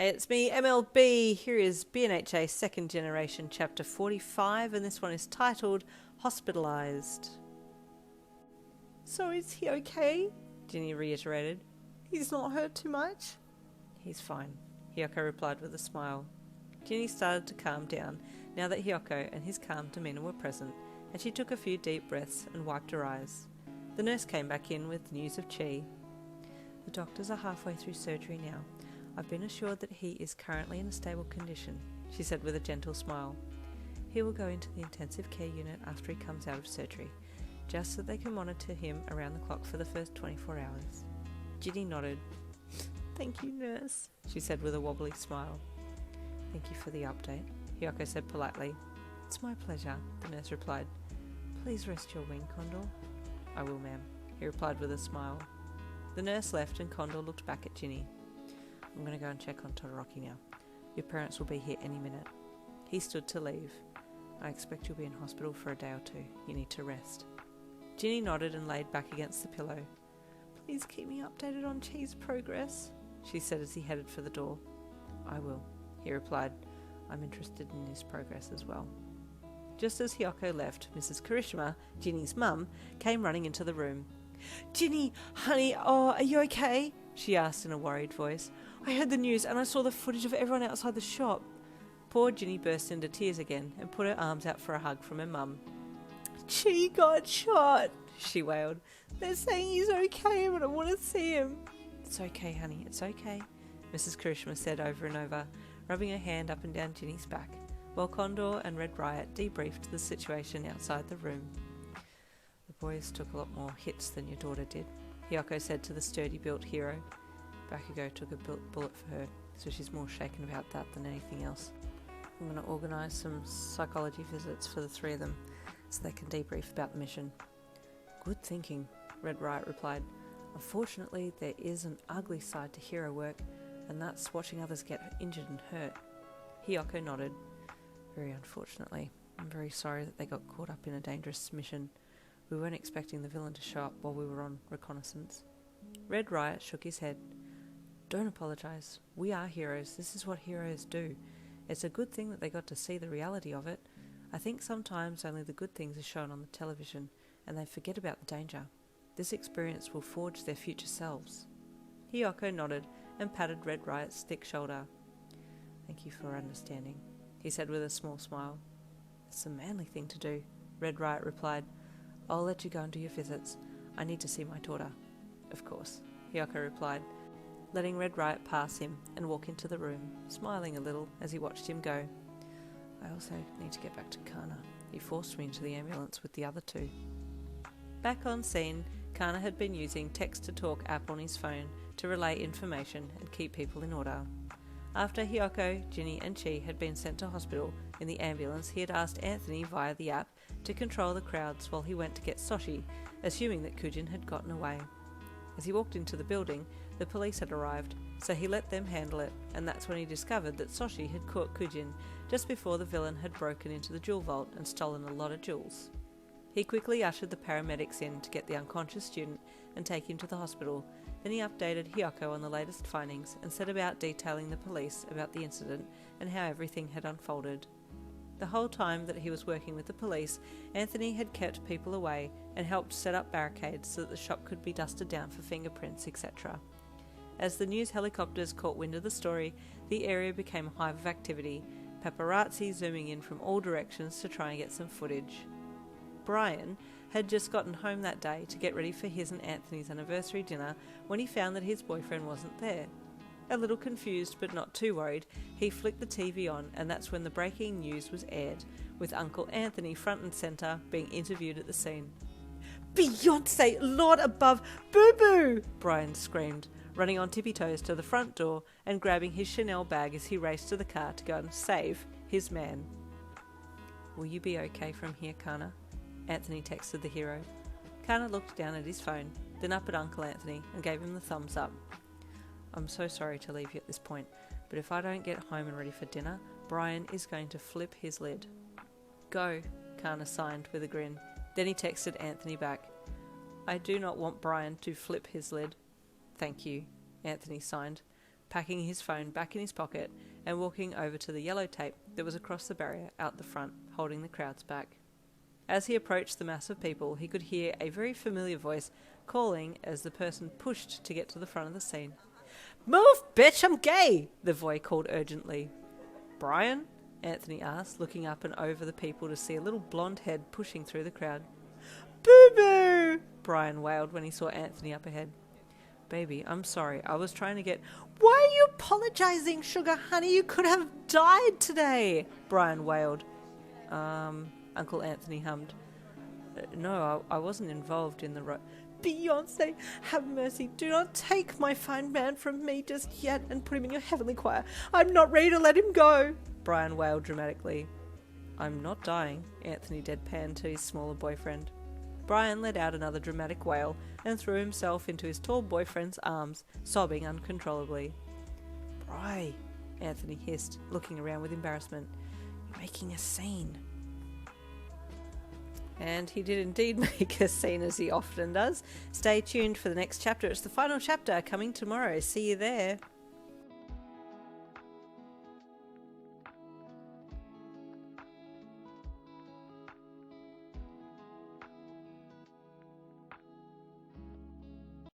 Hey, it's me, MLB. Here is BNHA Second Generation Chapter 45, and this one is titled Hospitalized. So is he okay? Ginny reiterated. He's not hurt too much? He's fine, Hiyoko replied with a smile. Ginny started to calm down now that Hiyoko and his calm demeanour were present, and she took a few deep breaths and wiped her eyes. The nurse came back in with news of Chi. The doctors are halfway through surgery now. I've been assured that he is currently in a stable condition, she said with a gentle smile. He will go into the intensive care unit after he comes out of surgery, just so they can monitor him around the clock for the first 24 hours. Ginny nodded. Thank you, nurse, she said with a wobbly smile. Thank you for the update, Hiyoko said politely. It's my pleasure, the nurse replied. Please rest your wing, Condor. I will, ma'am, he replied with a smile. The nurse left and Condor looked back at Ginny. I'm going to go and check on Todoroki now. Your parents will be here any minute. He stood to leave. I expect you'll be in hospital for a day or two. You need to rest. Ginny nodded and laid back against the pillow. Please keep me updated on Chi's progress, she said as he headed for the door. I will, he replied. I'm interested in his progress as well. Just as Hiyoko left, Mrs. Kirishima, Ginny's mum, came running into the room. Ginny, honey, are you okay? She asked in a worried voice. I heard the news and I saw the footage of everyone outside the shop. Poor Ginny burst into tears again and put her arms out for a hug from her mum. Chi got shot, she wailed. They're saying he's okay, but I want to see him. It's okay, honey, it's okay, Mrs. Kirishima said over and over, rubbing her hand up and down Ginny's back, while Condor and Red Riot debriefed the situation outside the room. The boys took a lot more hits than your daughter did, Hiyoko said to the sturdy-built hero. Bakugou took a bullet for her, so she's more shaken about that than anything else. I'm going to organise some psychology visits for the three of them, so they can debrief about the mission. Good thinking, Red Riot replied. Unfortunately, there is an ugly side to hero work, and that's watching others get injured and hurt. Hiyoko nodded. Very unfortunately. I'm very sorry that they got caught up in a dangerous mission. We weren't expecting the villain to show up while we were on reconnaissance. Red Riot shook his head. Don't apologise. We are heroes. This is what heroes do. It's a good thing that they got to see the reality of it. I think sometimes only the good things are shown on the television, and they forget about the danger. This experience will forge their future selves. Hiyoko nodded and patted Red Riot's thick shoulder. Thank you for understanding, he said with a small smile. It's a manly thing to do, Red Riot replied. I'll let you go and do your visits. I need to see my daughter. Of course, Hiyoko replied, letting Red Riot pass him and walk into the room, smiling a little as he watched him go. I also need to get back to Kana. He forced me into the ambulance with the other two. Back on scene, Kana had been using text-to-talk app on his phone to relay information and keep people in order. After Hiyoko, Ginny and Chi had been sent to hospital in the ambulance, he had asked Anthony via the app to control the crowds while he went to get Soshi, assuming that Kujin had gotten away. As he walked into the building, the police had arrived, so he let them handle it, and that's when he discovered that Soshi had caught Kujin just before the villain had broken into the jewel vault and stolen a lot of jewels. He quickly ushered the paramedics in to get the unconscious student and take him to the hospital. Then he updated Hiyoko on the latest findings and set about detailing the police about the incident and how everything had unfolded. The whole time that he was working with the police, Anthony had kept people away and helped set up barricades so that the shop could be dusted down for fingerprints, etc. As the news helicopters caught wind of the story, the area became a hive of activity, paparazzi zooming in from all directions to try and get some footage. Brian had just gotten home that day to get ready for his and Anthony's anniversary dinner when he found that his boyfriend wasn't there. A little confused but not too worried, he flicked the TV on, and that's when the breaking news was aired, with Uncle Anthony front and centre being interviewed at the scene. Beyonce, Lord above, boo-boo! Brian screamed, running on tippy toes to the front door and grabbing his Chanel bag as he raced to the car to go and save his man. Will you be okay from here, Kana? Anthony texted the hero. Kana looked down at his phone, then up at Uncle Anthony and gave him the thumbs up. I'm so sorry to leave you at this point, but if I don't get home and ready for dinner, Brian is going to flip his lid. Go, Kana signed with a grin. Then he texted Anthony back. I do not want Brian to flip his lid. Thank you, Anthony signed. packing his phone back in his pocket and walking over to the yellow tape that was across the barrier out the front, holding the crowds back. As he approached the mass of people, he could hear a very familiar voice calling as the person pushed to get to the front of the scene. "Move, bitch, I'm gay!" the voice called urgently. "Brian?" Anthony asked, looking up and over the people to see a little blonde head pushing through the crowd. "Boo-boo!" Brian wailed when he saw Anthony up ahead. "Baby, I'm sorry. I was trying to get..." "Why are you apologizing, sugar honey? You could have died today!" Brian wailed. Uncle Anthony hummed. "No, I wasn't involved in the Beyonce, have mercy. Do not take my fine man from me just yet and put him in your heavenly choir. I'm not ready to let him go," Brian wailed dramatically. "I'm not dying," Anthony deadpanned to his smaller boyfriend. Brian let out another dramatic wail and threw himself into his tall boyfriend's arms, sobbing uncontrollably. "Bri," Anthony hissed, looking around with embarrassment. "You're making a scene." And he did indeed make a scene, as he often does. Stay tuned for the next chapter. It's the final chapter coming tomorrow. See you there.